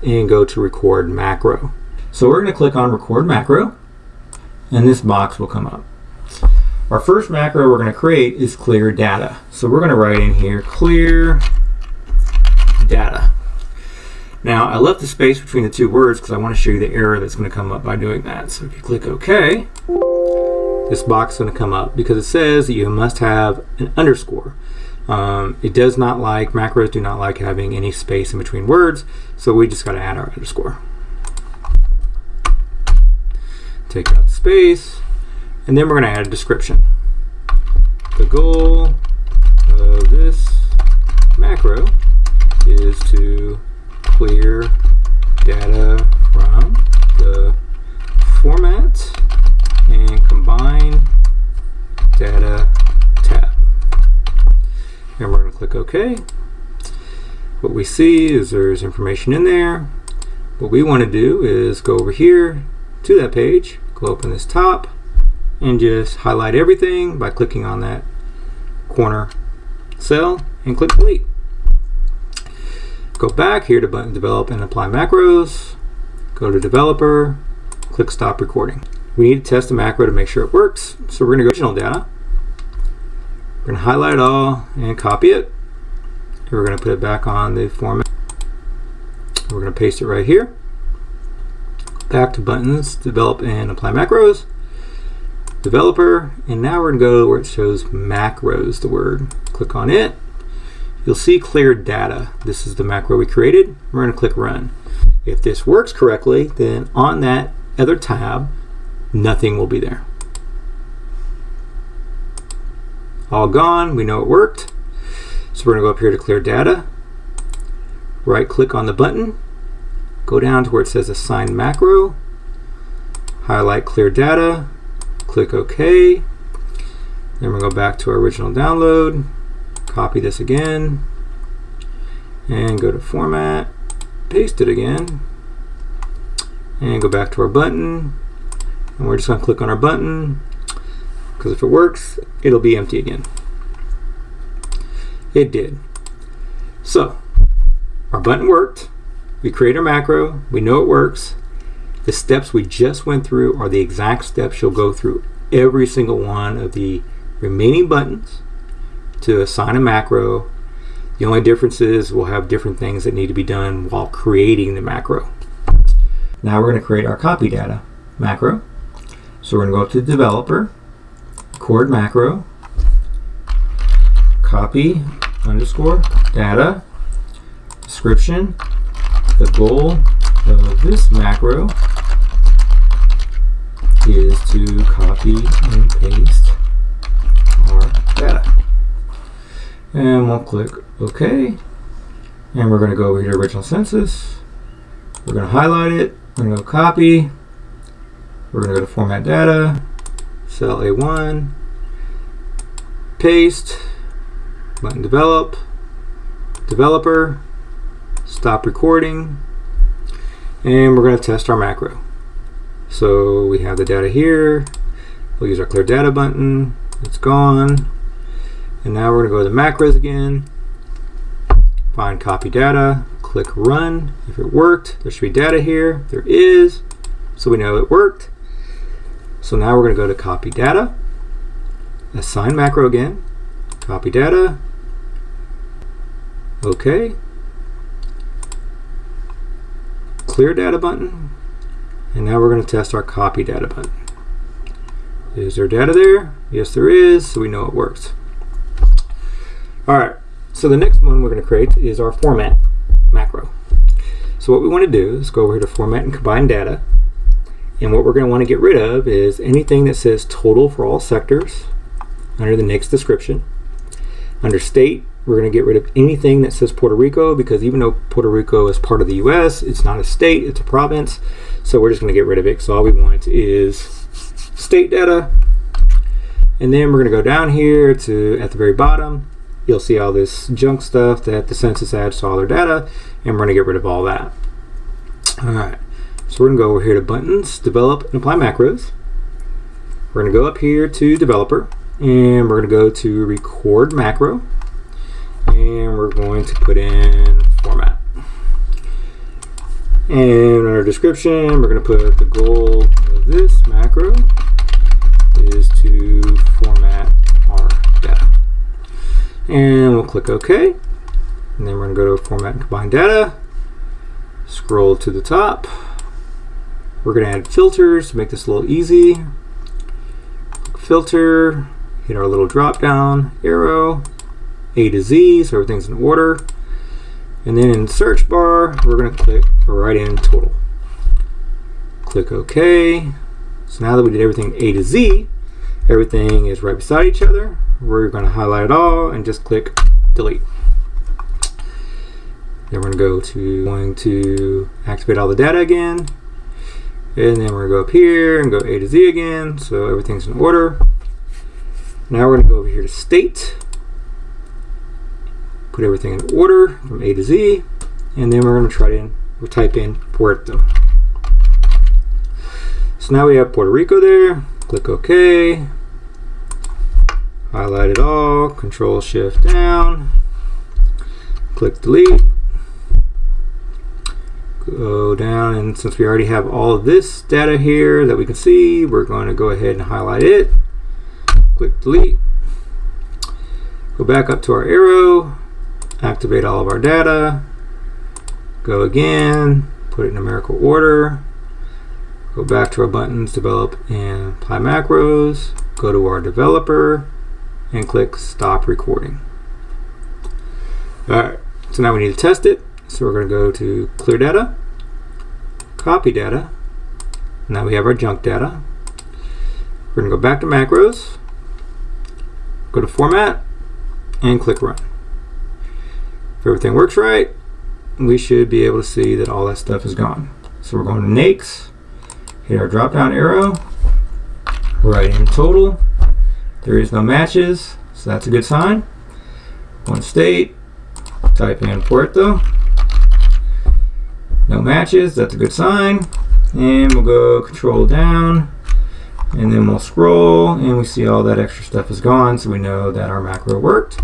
and go to record macro. So we're going to click on record macro, and this box will come up. Our first macro we're going to create is clear data. So we're going to write in here clear data. Now I left the space between the two words because I want to show you the error that's going to come up by doing that. So if you click OK, this box is going to come up because it says that you must have an underscore. It does not like, macros do not like having any space in between words, so we just got to add our underscore. Take out the space, and then we're going to add a description. The goal of this macro is to clear data from the format and combine data tab. And we're going to click OK. What we see is there's information in there. What we want to do is go over here to that page, go open this top, and just highlight everything by clicking on that corner cell and click delete. Go back here to button develop and apply macros, go to developer, click stop recording. We need to test the macro to make sure it works, so we're going to go to original data. We're going to highlight it all and copy it. We're going to put it back on the format. We're going to paste it right here. Back to buttons, develop and apply macros, developer, and now we're going to go where it shows macros, the word. Click on it. You'll see clear data. This is the macro we created. We're going to click run. If this works correctly, then on that other tab, nothing will be there. All gone. We know it worked. So we're going to go up here to clear data. Right click on the button. Go down to where it says assign macro. Highlight clear data. Click OK. Then we'll go back to our original download. Copy this again. And go to format. Paste it again. And go back to our button. And we're just going to click on our button, because if it works, it'll be empty again. It did. So our button worked. We create our macro. We know it works. The steps we just went through are the exact steps you'll go through every single one of the remaining buttons to assign a macro. The only difference is we'll have different things that need to be done while creating the macro. Now we're going to create our copy data macro. So we're going to go up to developer, record macro, copy underscore data, description. The goal of this macro is to copy and paste our data. And we'll click OK. And we're going to go over here to original census. We're going to highlight it. We're going to go copy. We're going to go to format data, cell A1, paste, button develop, developer, stop recording, and we're going to test our macro. So we have the data here. We'll use our clear data button. It's gone. And now we're going to go to the macros again. Find copy data. Click run. If it worked, there should be data here. There is. So we know it worked. So now we're going to go to copy data. Assign macro again. Copy data. OK. Clear data button. And now we're going to test our copy data button. Is there data there? Yes, there is. So we know it works. All right. So the next one we're going to create is our format macro. So what we want to do is go over here to format and combine data. And what we're going to want to get rid of is anything that says total for all sectors under the next description. Under state, we're going to get rid of anything that says Puerto Rico, because even though Puerto Rico is part of the US, it's not a state, it's a province. So we're just going to get rid of it. So all we want is state data. And then we're going to go down here to at the very bottom. You'll see all this junk stuff that the census adds to all their data, and we're going to get rid of all that. All right. So we're going to go over here to buttons, develop, and apply macros. We're going to go up here to developer, and we're going to go to record macro, and we're going to put in format. And in our description, we're going to put the goal of this macro is to format our data. And we'll click OK. And then we're going to go to Format and Combine Data. Scroll to the top. We're going to add filters to make this a little easy. Click Filter, hit our little drop down arrow, A to Z, so everything's in order. And then in the search bar, we're going to click right in total. Click OK. So now that we did everything A to Z, everything is right beside each other. We're going to highlight it all and just click delete. Then we're going to activate all the data again. And then we're going to go up here and go A to Z again, so everything's in order. Now we're going to go over here to state. Put everything in order from A to Z. And then we're going to type in Puerto. So now we have Puerto Rico there. Click OK. Highlight it all. Control Shift down. Click delete. Go down, and since we already have all of this data here that we can see, we're going to go ahead and highlight it. Click delete. Go back up to our arrow. Activate all of our data. Go again. Put it in numerical order. Go back to our buttons, develop and apply macros. Go to our developer and click stop recording. Alright, so now we need to test it. So we're going to go to clear data, copy data. Now we have our junk data. We're going to go back to macros, go to format, and click run. If everything works right, we should be able to see that all that stuff is gone. So we're going to NAICS, hit our drop down arrow, write in total. There is no matches, so that's a good sign. One state, type in Puerto. No matches, that's a good sign. And we'll go control down, and then we'll scroll, and we see all that extra stuff is gone, so we know that our macro worked.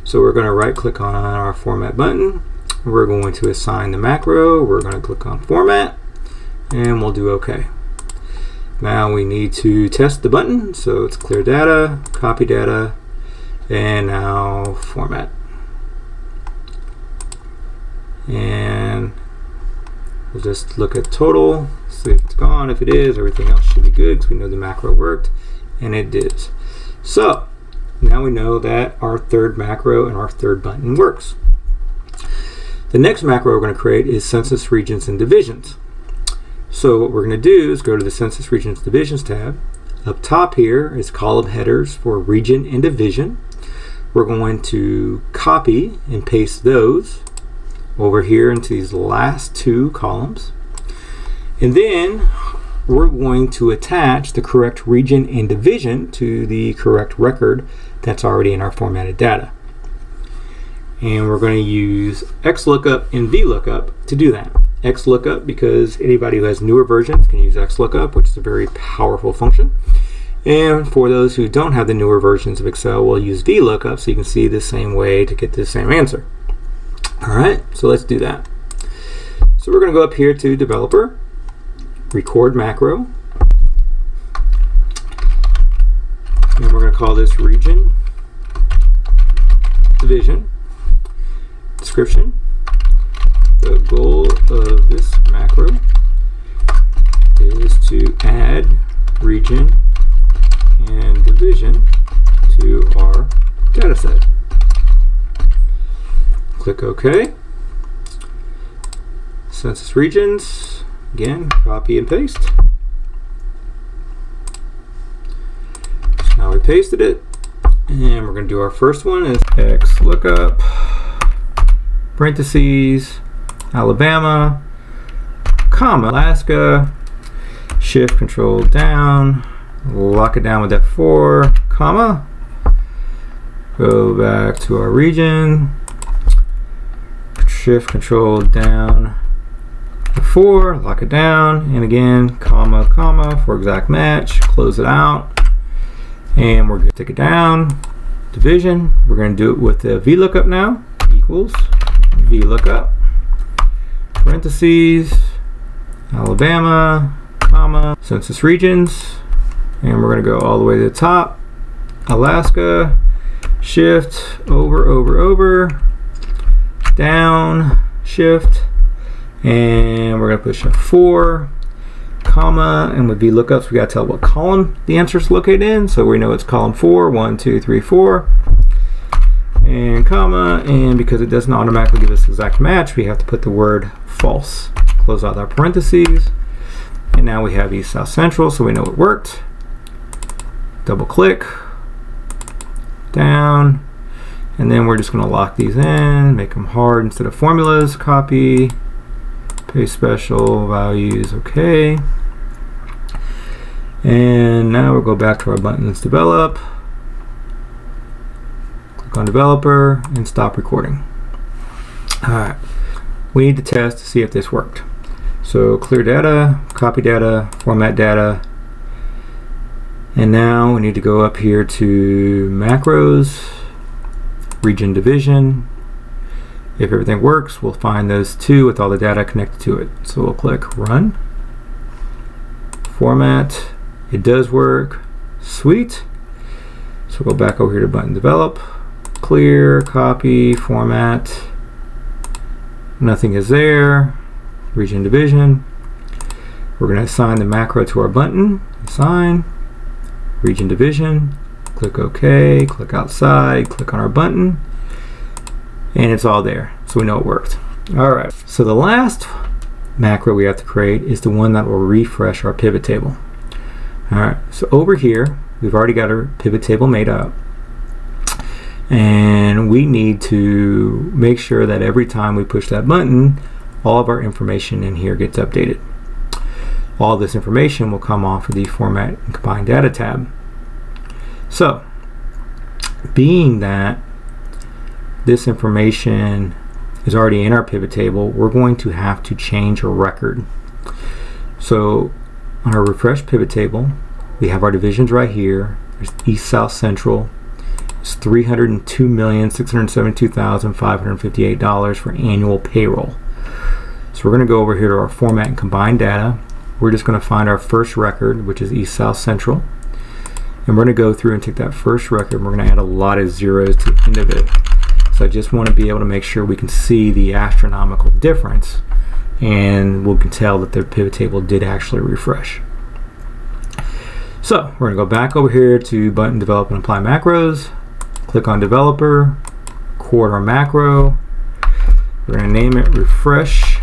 So we're going to right click on our format button. We're going to assign the macro. We're going to click on format, and we'll do OK. Now we need to test the button, so it's clear data, copy data, and now format. And we'll just look at total, see if it's gone. If it is, everything else should be good because we know the macro worked, and it did. So now we know that our third macro and our third button works. The next macro we're going to create is census regions and divisions. So what we're going to do is go to the Census Regions Divisions tab. Up top here is column headers for region and division. We're going to copy and paste those over here into these last two columns. And then we're going to attach the correct region and division to the correct record that's already in our formatted data. And we're going to use Xlookup and Vlookup to do that. Xlookup because anybody who has newer versions can use Xlookup, which is a very powerful function. And for those who don't have the newer versions of Excel, we'll use Vlookup so you can see the same way to get the same answer. Alright, so let's do that. So we're going to go up here to Developer, Record Macro, and we're going to call this Region, Division, Description. The goal of this macro is to add region and division to our data set. Click OK. Census regions, again, copy and paste. So now we pasted it, and we're going to do our first one is Xlookup, parentheses, Alabama, comma, Alaska, shift control down, lock it down with F4, comma, go back to our region, shift control down, F4, lock it down, and again, comma, comma for exact match, close it out, and we're going to take it down, division, we're going to do it with the VLOOKUP now, equals VLOOKUP. parentheses, Alabama, comma, census regions, and we're going to go all the way to the top, Alaska, shift, over, down, shift, and we're going to push F4, comma, and with Vlookups we got to tell what column the answer is located in, so we know it's column 4, 1, 2, 3, 4, and comma, and because it doesn't automatically give us exact match, we have to put the word false. Close out our parentheses, and now we have East, South, Central, so we know it worked. Double click, down, and then we're just going to lock these in, make them hard instead of formulas. Copy, paste special values, okay. And now we'll go back to our buttons, develop, click on developer, and stop recording. Alright, we need to test to see if this worked. So clear data, copy data, format data, and now we need to go up here to macros, region division. If everything works, we'll find those two with all the data connected to it. So we'll click run, format, it does work, sweet. So we'll go back over here to button develop, clear, copy, format, nothing is there, region division. We're going to assign the macro to our button, assign, region division, click OK, click outside, click on our button, and it's all there, so we know it worked. Alright, so the last macro we have to create is the one that will refresh our pivot table. Alright, so over here we've already got our pivot table made up, and we need to make sure that every time we push that button, all of our information in here gets updated. All this information will come off of the Format and Combine Data tab. So, being that this information is already in our pivot table, we're going to have to change a record. So, on our refresh pivot table, we have our divisions right here. There's East, South, Central. It's $302,672,558 for annual payroll. So we're going to go over here to our Format and Combine Data. We're just going to find our first record, which is East, South, Central. And we're going to go through and take that first record, and we're going to add a lot of zeros to the end of it. So I just want to be able to make sure we can see the astronomical difference, and we can tell that the pivot table did actually refresh. So we're going to go back over here to button develop and apply macros, click on developer, record our macro. We're going to name it refresh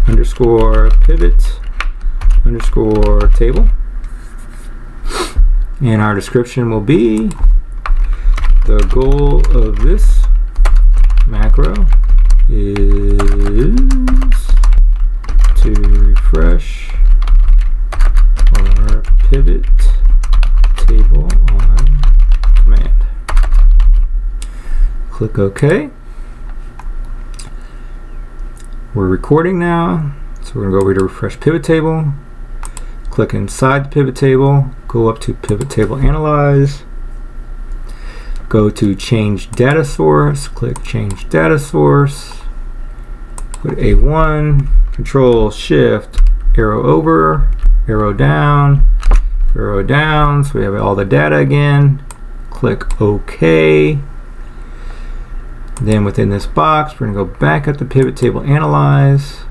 underscore pivot underscore table, and our description will be the goal of this macro is to refresh our pivot table on command. Click OK. We're recording now, so we're going to go over to refresh pivot table, click inside the pivot table, go up to pivot table analyze, go to change data source, click change data source, put A1, control shift, arrow over, arrow down, so we have all the data again, click OK. Then within this box, we're going to go back up to pivot table analyze,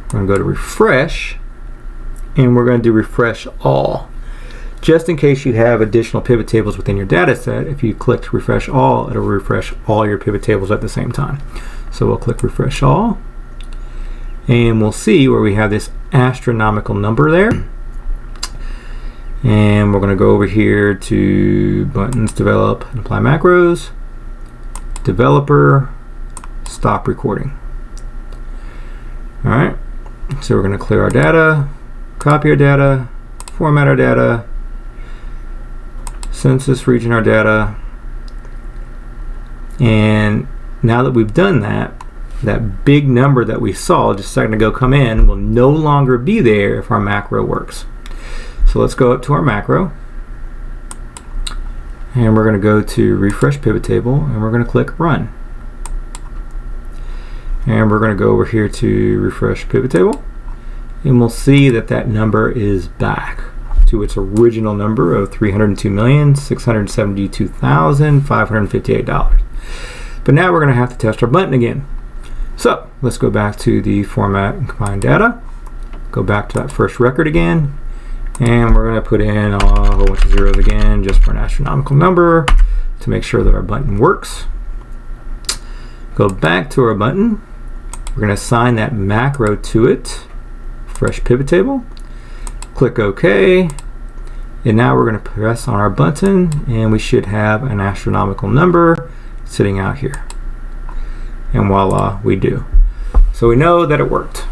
we're going to go to refresh, and we're going to do refresh all. Just in case you have additional pivot tables within your data set, if you click refresh all, it'll refresh all your pivot tables at the same time. So we'll click refresh all, and we'll see where we have this astronomical number there. And we're going to go over here to buttons, develop, and apply macros, developer, stop recording. Alright, so we're going to clear our data, copy our data, format our data, census region our data, and now that we've done that, that big number that we saw just a second ago come in will no longer be there if our macro works. So let's go up to our macro, and we're going to go to refresh pivot table, and we're going to click run. And we're going to go over here to refresh pivot table, and we'll see that that number is back to its original number of $302,672,558. But now we're going to have to test our button again. So let's go back to the format and combine data, go back to that first record again, and we're going to put in a whole bunch of zeros again just for an astronomical number to make sure that our button works. Go back to our button. We're going to assign that macro to it. Fresh pivot table. Click OK. And now we're going to press on our button, and we should have an astronomical number sitting out here. And voila, we do. So we know that it worked.